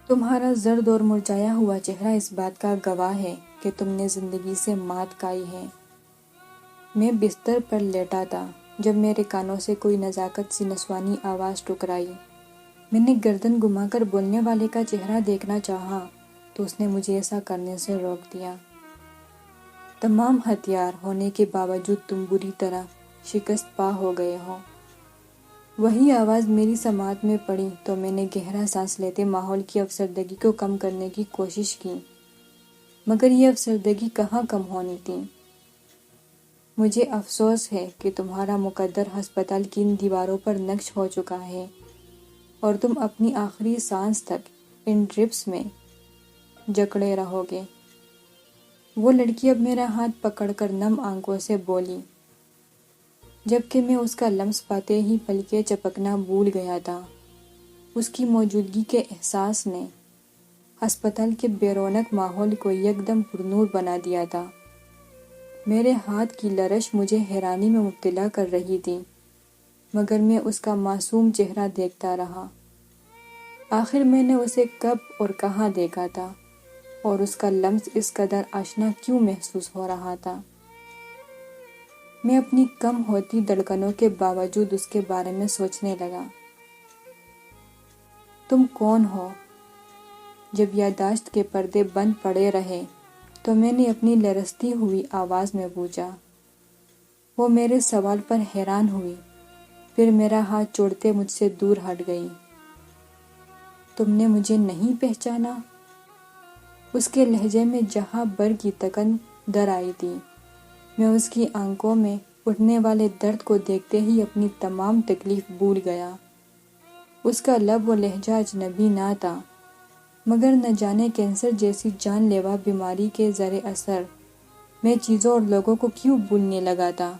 تمہارا زرد اور مرجھایا ہوا چہرہ اس بات کا گواہ ہے کہ تم نے زندگی سے مات کھائی ہے۔ میں بستر پر لیٹا تھا جب میرے کانوں سے کوئی نزاکت سی نسوانی آواز ٹکرائی۔ میں نے گردن گھما کر بولنے والے کا چہرہ دیکھنا چاہا تو اس نے مجھے ایسا کرنے سے روک دیا۔ تمام ہتھیار ہونے کے باوجود تم بری طرح شکست پا ہو گئے ہو۔ وہی آواز میری سماعت میں پڑی تو میں نے گہرا سانس لیتے ماحول کی افسردگی کو کم کرنے کی کوشش کی، مگر یہ افسردگی کہاں کم ہونی تھی۔ مجھے افسوس ہے کہ تمہارا مقدر ہسپتال کی ان دیواروں پر نقش ہو چکا ہے اور تم اپنی آخری سانس تک ان ڈرپس میں جکڑے رہو گے۔ وہ لڑکی اب میرا ہاتھ پکڑ کر نم آنکھوں سے بولی، جبکہ میں اس کا لمس پاتے ہی پلکیں چپکنا بھول گیا تھا۔ اس کی موجودگی کے احساس نے ہسپتال کے بے رونق ماحول کو یکدم پرنور بنا دیا تھا۔ میرے ہاتھ کی لرش مجھے حیرانی میں مبتلا کر رہی تھی، مگر میں اس کا معصوم چہرہ دیکھتا رہا۔ آخر میں نے اسے کب اور کہاں دیکھا تھا اور اس کا لمس اس قدر آشنا کیوں محسوس ہو رہا تھا؟ میں اپنی کم ہوتی دھڑکنوں کے باوجود اس کے بارے میں سوچنے لگا۔ تم کون ہو؟ جب یادداشت کے پردے بند پڑے رہے تو میں نے اپنی لرزتی ہوئی آواز میں پوچھا۔ وہ میرے سوال پر حیران ہوئی، پھر میرا ہاتھ چھوڑتے مجھ سے دور ہٹ گئی۔ تم نے مجھے نہیں پہچانا؟ اس کے لہجے میں جہاں بھر کی تکن در آئی تھی۔ میں اس کی آنکھوں میں اٹھنے والے درد کو دیکھتے ہی اپنی تمام تکلیف بھول گیا۔ اس کا لب و لہجہ اجنبی نہ تھا، مگر نہ جانے کینسر جیسی جان لیوا بیماری کے زیر اثر میں چیزوں اور لوگوں کو کیوں بھولنے لگا تھا۔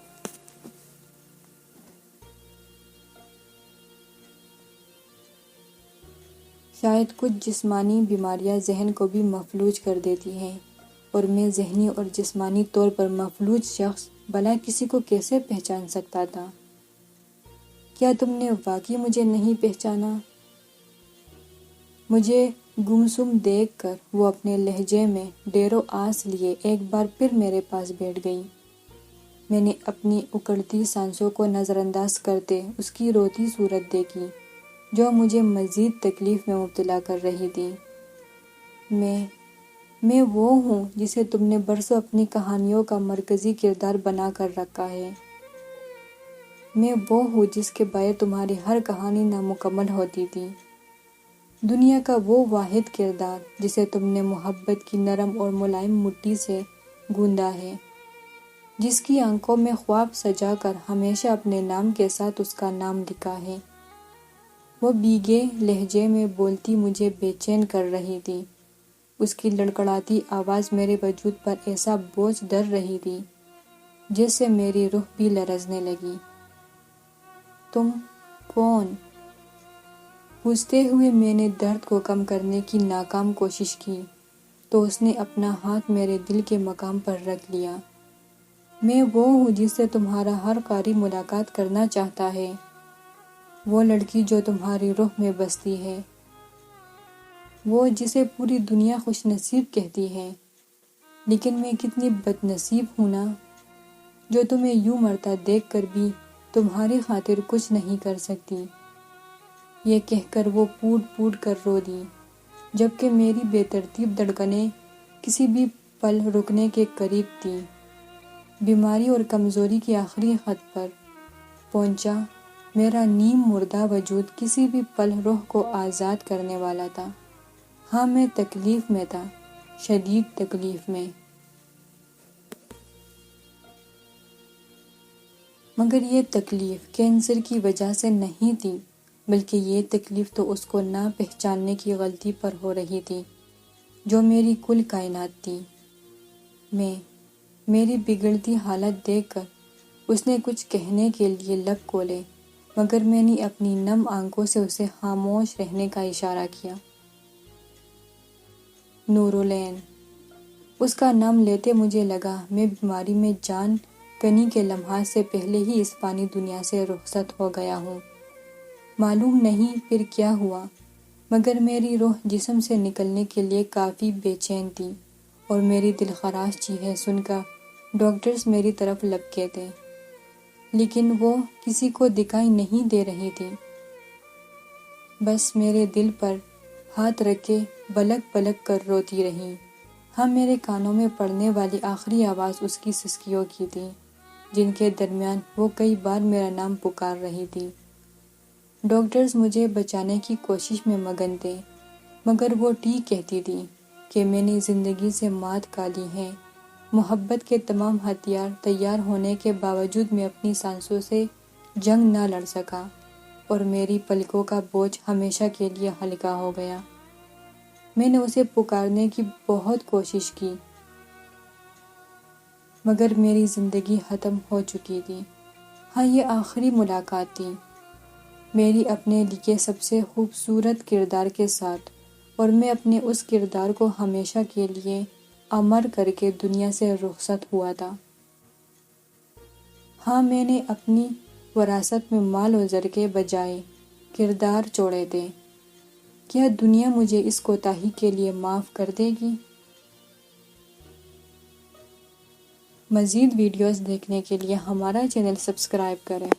شاید کچھ جسمانی بیماریاں ذہن کو بھی مفلوج کر دیتی ہیں، اور میں ذہنی اور جسمانی طور پر مفلوج شخص بھلا کسی کو کیسے پہچان سکتا تھا؟ کیا تم نے واقعی مجھے نہیں پہچانا؟ مجھے گمسم دیکھ کر وہ اپنے لہجے میں ڈیر و آس لیے ایک بار پھر میرے پاس بیٹھ گئی۔ میں نے اپنی اکڑتی سانسوں کو نظر انداز کرتے اس کی روتی صورت دیکھی جو مجھے مزید تکلیف میں مبتلا کر رہی تھی۔ میں وہ ہوں جسے تم نے برسوں اپنی کہانیوں کا مرکزی کردار بنا کر رکھا ہے۔ میں وہ ہوں جس کے بغیر تمہاری ہر کہانی نامکمل ہوتی تھی۔ دنیا کا وہ واحد کردار جسے تم نے محبت کی نرم اور ملائم مٹی سے گوندا ہے، جس کی آنکھوں میں خواب سجا کر ہمیشہ اپنے نام کے ساتھ اس کا نام لکھا ہے۔ وہ بھیگے لہجے میں بولتی مجھے بے چین کر رہی تھی۔ اس کی لڑکھڑاتی آواز میرے وجود پر ایسا بوجھ ڈال رہی تھی جس سے میری روح بھی لرزنے لگی۔ تم کون؟ پوچھتے ہوئے میں نے درد کو کم کرنے کی ناکام کوشش کی تو اس نے اپنا ہاتھ میرے دل کے مقام پر رکھ لیا۔ میں وہ ہوں جس سے تمہارا ہر قاری ملاقات کرنا چاہتا ہے، وہ لڑکی جو تمہاری روح میں بستی ہے، وہ جسے پوری دنیا خوش نصیب کہتی ہے۔ لیکن میں کتنی بد نصیب ہوں نا، جو تمہیں یوں مرتا دیکھ کر بھی تمہاری خاطر کچھ نہیں کر سکتی۔ یہ کہہ کر وہ پھوٹ پھوٹ کر رو دی، جبکہ میری بے ترتیب دھڑکنیں کسی بھی پل رکنے کے قریب تھیں۔ بیماری اور کمزوری کی آخری حد پر پہنچا میرا نیم مردہ وجود کسی بھی پل روح کو آزاد کرنے والا تھا۔ ہاں، میں تکلیف میں تھا، شدید تکلیف میں۔ مگر یہ تکلیف کینسر کی وجہ سے نہیں تھی، بلکہ یہ تکلیف تو اس کو نہ پہچاننے کی غلطی پر ہو رہی تھی جو میری کل کائنات تھی۔ میری بگڑتی حالت دیکھ کر اس نے کچھ کہنے کے لیے لب کھولے، مگر میں نے اپنی نم آنکھوں سے اسے خاموش رہنے کا اشارہ کیا۔ نورالعین، اس کا نام لیتے مجھے لگا میں بیماری میں جان کنی کے لمحات سے پہلے ہی اس فانی دنیا سے رخصت ہو گیا ہوں۔ معلوم نہیں پھر کیا ہوا، مگر میری روح جسم سے نکلنے کے لیے کافی بے چین تھی اور میری دلخراش چیخیں سن کر ڈاکٹرز میری طرف لپکے تھے، لیکن وہ کسی کو دکھائی نہیں دے رہی تھی۔ بس میرے دل پر ہاتھ رکھ کے بلک بلک کر روتی رہی۔ ہاں، میرے کانوں میں پڑنے والی آخری آواز اس کی سسکیوں کی تھی، جن کے درمیان وہ کئی بار میرا نام پکار رہی تھی۔ ڈاکٹرز مجھے بچانے کی کوشش میں مگن تھے، مگر وہ ٹھیک کہتی تھی کہ میں نے زندگی سے مات کھا لی ہے۔ محبت کے تمام ہتھیار تیار ہونے کے باوجود میں اپنی سانسوں سے جنگ نہ لڑ سکا اور میری پلکوں کا بوجھ ہمیشہ کے لیے ہلکا ہو گیا۔ میں نے اسے پکارنے کی بہت کوشش کی، مگر میری زندگی ختم ہو چکی تھی۔ ہاں، یہ آخری ملاقات تھی میری اپنے لیے سب سے خوبصورت کردار کے ساتھ، اور میں اپنے اس کردار کو ہمیشہ کے لیے امر کر کے دنیا سے رخصت ہوا تھا۔ ہاں، میں نے اپنی وراثت میں مال و زر کے بجائے کردار چھوڑے تھے۔ کیا دنیا مجھے اس کوتاہی کے لیے معاف کر دے گی؟ مزید ویڈیوز دیکھنے کے لیے ہمارا چینل سبسکرائب کریں۔